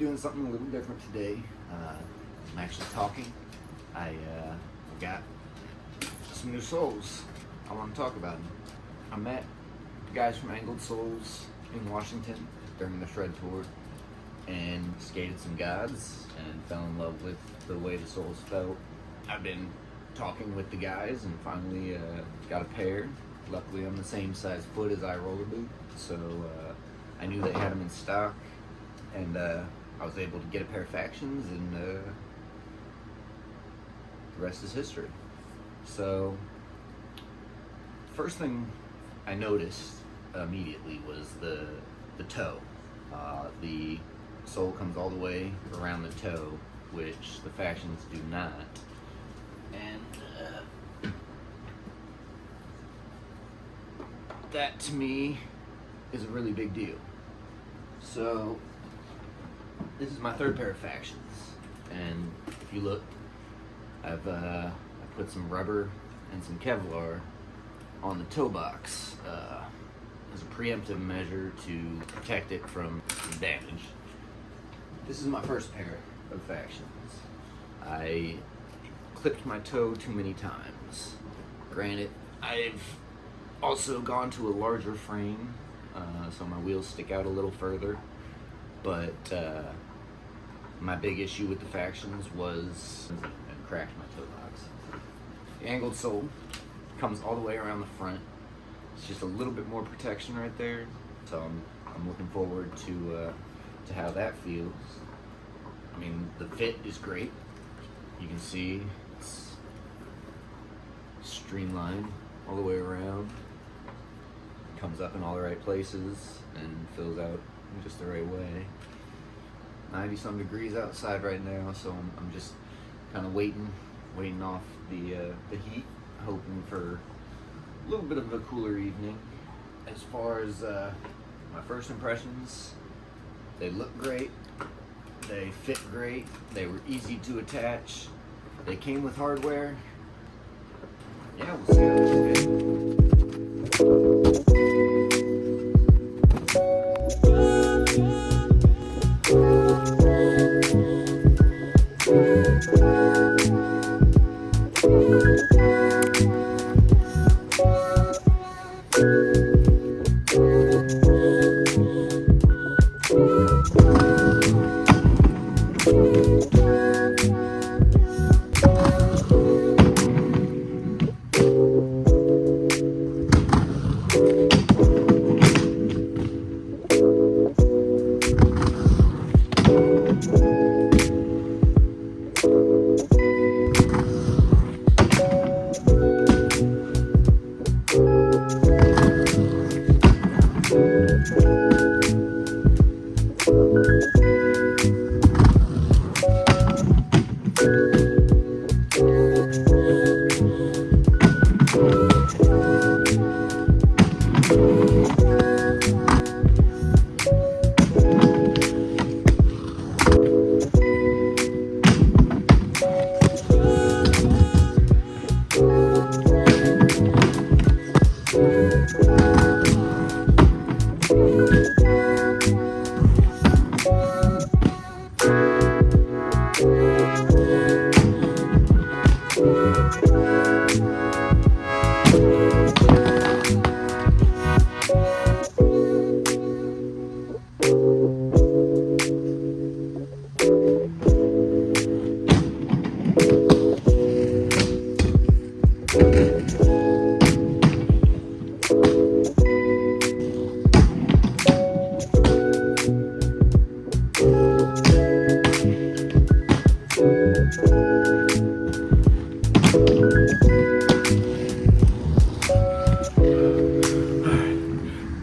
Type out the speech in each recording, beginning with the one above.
doing something a little different today. I'm actually talking. I got some new soles. I want to talk about them. I met the guys from Angled Soles in Washington during the shred tour and skated some gods and fell in love with the way the soles felt. I've been talking with the guys and finally got a pair. Luckily I'm the same size foot as I roller boot, so I knew they had them in stock, and I was able to get a pair of Factions, and the rest is history. So first thing I noticed immediately was the toe. The sole comes all the way around the toe, which the Factions do not. And that to me is a really big deal. So this is my third pair of Factions, and if you look, I've I put some rubber and some Kevlar on the toe box as a preemptive measure to protect it from damage. This is my first pair of Factions. I clipped my toe too many times. Granted, I've also gone to a larger frame, so my wheels stick out a little further, but my big issue with the Factions was I cracked my toe box. The angled sole comes all the way around the front. It's just a little bit more protection right there, so I'm looking forward to how that feels. I mean, the fit is great. You can see it's streamlined all the way around. Comes up in all the right places and fills out in just the right way. 90 some degrees outside right now, so I'm just kind of waiting off the heat, hoping for a little bit of a cooler evening. As far as my first impressions, they look great, they fit great, they were easy to attach, they came with hardware. Yeah, we'll see how this goes.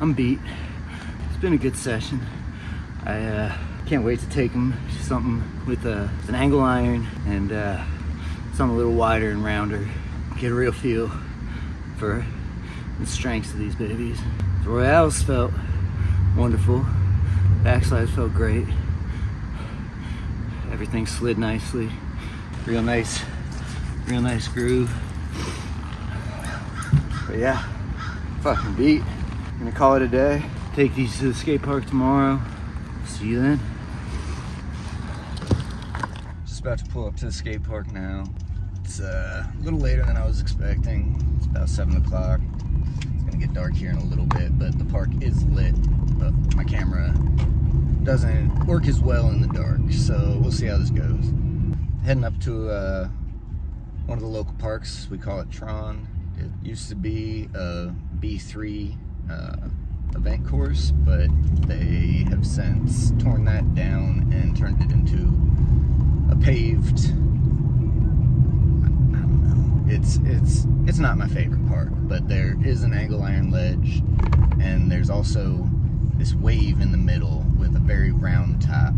I'm beat. It's been a good session. I can't wait to take them to something with an angle iron and something a little wider and rounder. Get a real feel for the strengths of these babies. The Royales felt wonderful. Backslides felt great. Everything slid nicely. Real nice groove. But yeah, fucking beat. Gonna call it a day. Take these to the skate park tomorrow. See you then. Just about to pull up to the skate park now. It's a little later than I was expecting. It's about 7 o'clock. It's gonna get dark here in a little bit, but the park is lit. But my camera doesn't work as well in the dark, so we'll see how this goes. Heading up to one of the local parks. We call it Tron. It used to be a B3 event course, but they have since torn that down and turned it into a paved, I don't know, it's not my favorite park, but there is an angle iron ledge, and there's also this wave in the middle with a very round top.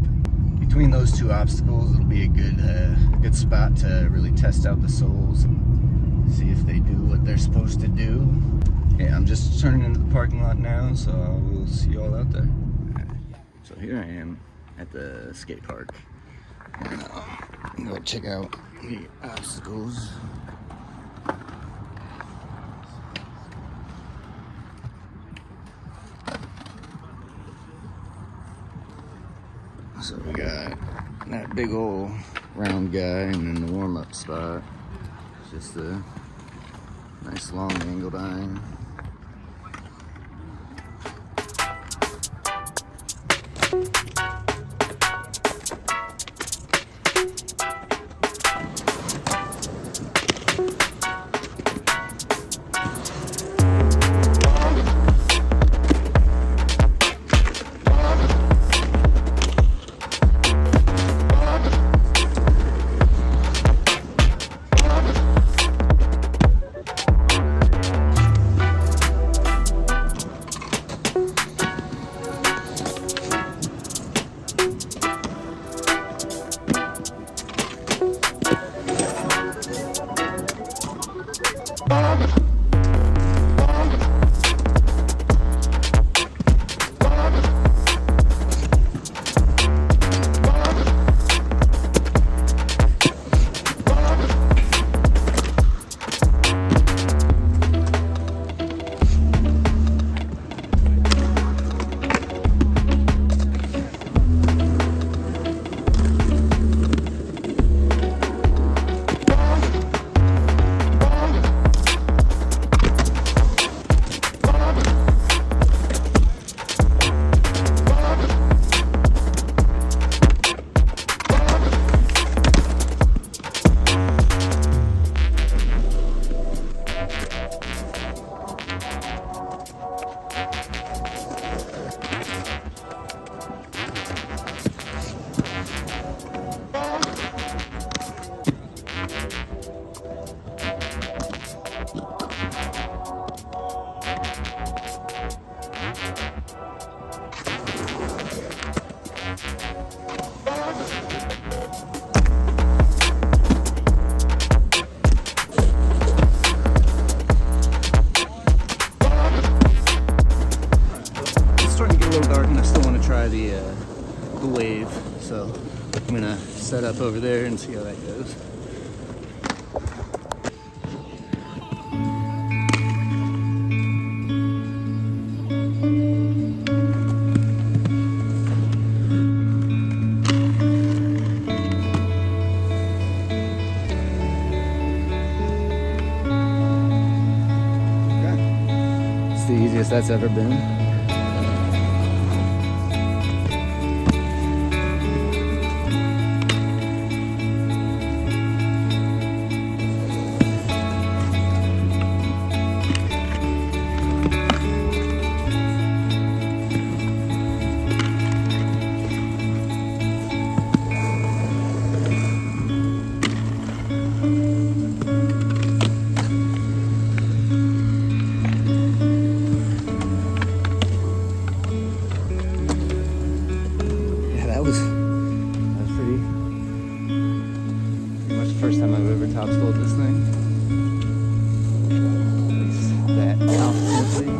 Between those two obstacles, it'll be a good spot to really test out the soles and see if they do what they're supposed to do. Yeah, I'm just turning into the parking lot now, so I will see you all out there. So here I am at the skate park. And, I'm gonna check out the obstacles. So we got that big old round guy, and then the warm-up spot. It's just a nice long angled iron. The wave, so I'm gonna set up over there and see how that goes. Okay. It's the easiest that's ever been. First time I've ever top spooled this thing. At least that altitude.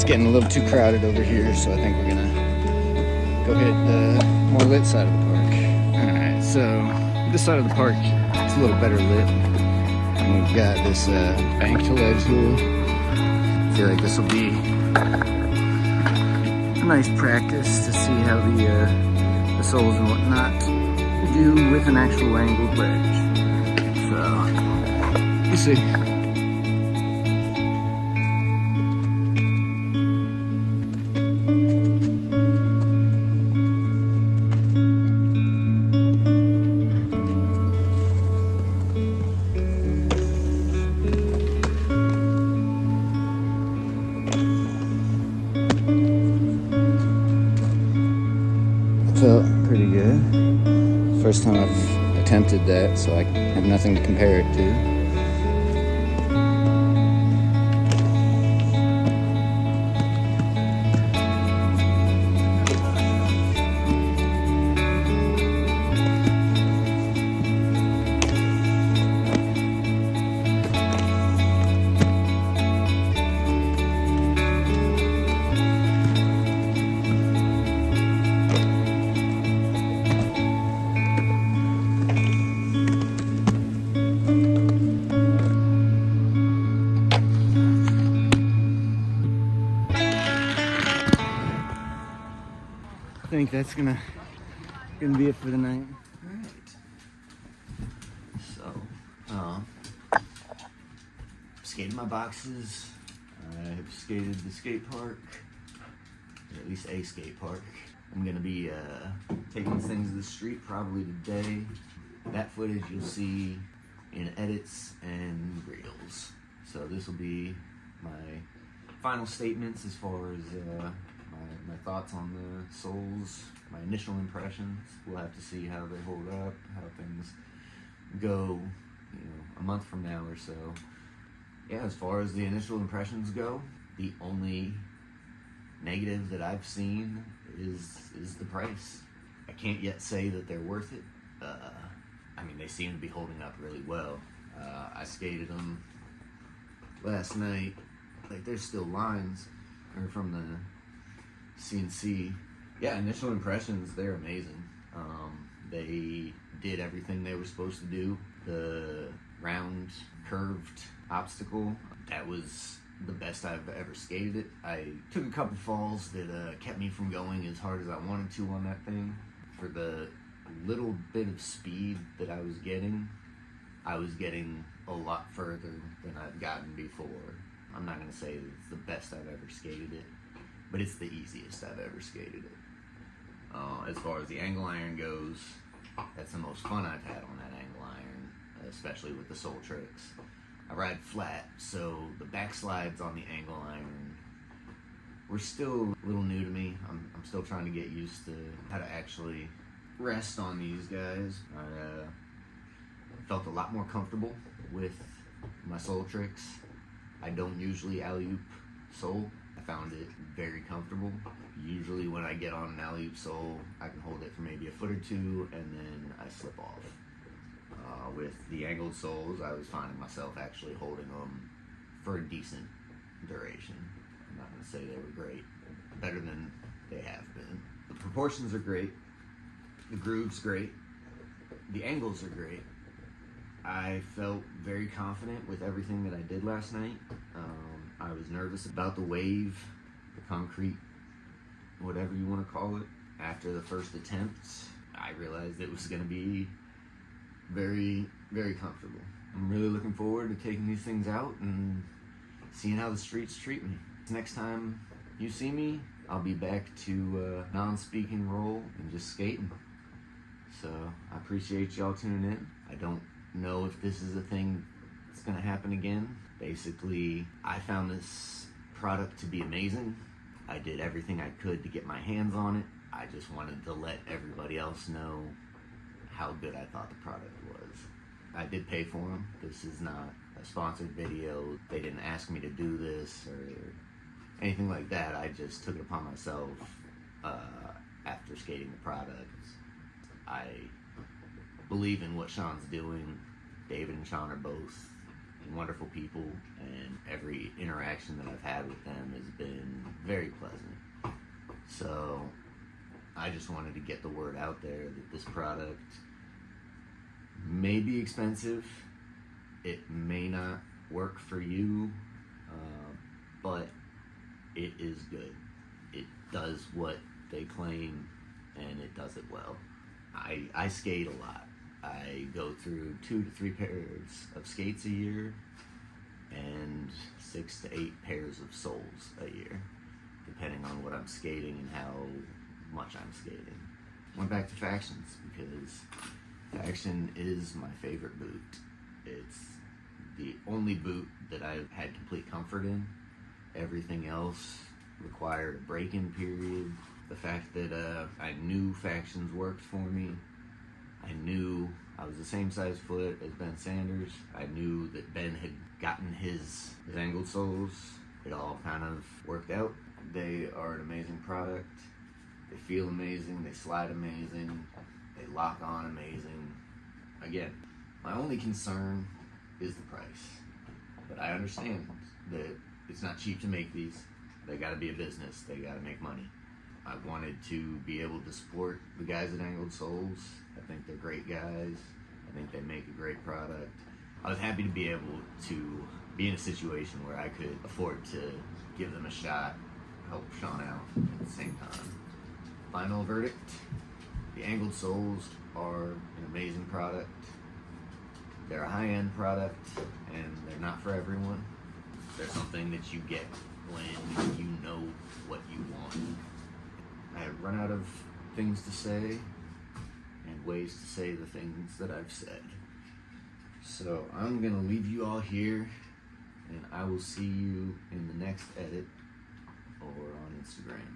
getting a little too crowded over here, so I think we're gonna go hit the more lit side of the park. Alright, so this side of the park, it's a little better lit. And we've got this bank to ledge here. I feel like this will be a nice practice to see how the soles and whatnot do with an actual angled ledge. So, we'll see. Felt pretty good. First time I've attempted that, so I have nothing to compare it to. I think that's gonna be it for the night. Alright. So, skated my boxes. I've skated the skate park, or at least a skate park. I'm gonna be taking these things to the street probably today. That footage you'll see in edits and reels. So this will be my final statements as far as my thoughts on the soles, my initial impressions. We'll have to see how they hold up, how things go, a month from now or so. Yeah, as far as the initial impressions go, the only negative that I've seen is the price. I can't yet say that they're worth it. I mean, they seem to be holding up really well. I skated them last night. Like, there's still lines from the CNC. Yeah, initial impressions, they're amazing. They did everything they were supposed to do. The round curved obstacle, that was the best I've ever skated it. I took a couple falls that kept me from going as hard as I wanted to on that thing. For the little bit of speed that I was getting a lot further than I've gotten before. I'm not gonna say that it's the best I've ever skated it, but it's the easiest I've ever skated it. As far as the angle iron goes, that's the most fun I've had on that angle iron, especially with the sole tricks. I ride flat, so the backslides on the angle iron were still a little new to me. I'm still trying to get used to how to actually rest on these guys. I felt a lot more comfortable with my sole tricks. I don't usually alley-oop sole. I found it very comfortable. Usually when I get on an alley-oop sole, I can hold it for maybe a foot or two and then I slip off. With the angled soles, I was finding myself actually holding them for a decent duration. I'm not going to say they were great. Better than they have been. The proportions are great. The groove's great. The angles are great. I felt very confident with everything that I did last night. I was nervous about the wave, the concrete, whatever you want to call it. After the first attempt, I realized it was going to be very, very comfortable. I'm really looking forward to taking these things out and seeing how the streets treat me. Next time you see me, I'll be back to a non-speaking role and just skating. So I appreciate y'all tuning in. I don't know if this is a thing that's gonna happen again. Basically, I found this product to be amazing. I did everything I could to get my hands on it. I just wanted to let everybody else know how good I thought the product was. I did pay for them. This is not a sponsored video. They didn't ask me to do this or anything like that. I just took it upon myself after skating the product. I believe in what Sean's doing. David and Sean are both wonderful people, and every interaction that I've had with them has been very pleasant. So I just wanted to get the word out there that this product may be expensive, it may not work for you, but it is good. It does what they claim, and it does it well. I skate a lot. I go through 2 to 3 pairs of skates a year and 6 to 8 pairs of soles a year, depending on what I'm skating and how much I'm skating. Went back to Factions because Faction is my favorite boot. It's the only boot that I've had complete comfort in. Everything else required a break-in period. The fact that I knew Factions worked for me. I knew I was the same size foot as Ben Sanders. I knew that Ben had gotten his angled soles. It all kind of worked out. They are an amazing product. They feel amazing. They slide amazing. They lock on amazing. Again, my only concern is the price. But I understand that it's not cheap to make these. They gotta be a business. They gotta make money. I wanted to be able to support the guys at Angled Souls. I think they're great guys. I think they make a great product. I was happy to be able to be in a situation where I could afford to give them a shot, help Sean out at the same time. Final verdict, the Angled Souls are an amazing product. They're a high-end product, and they're not for everyone. They're something that you get when you know what you want. I have run out of things to say and ways to say the things that I've said. So I'm gonna leave you all here, and I will see you in the next edit or on Instagram.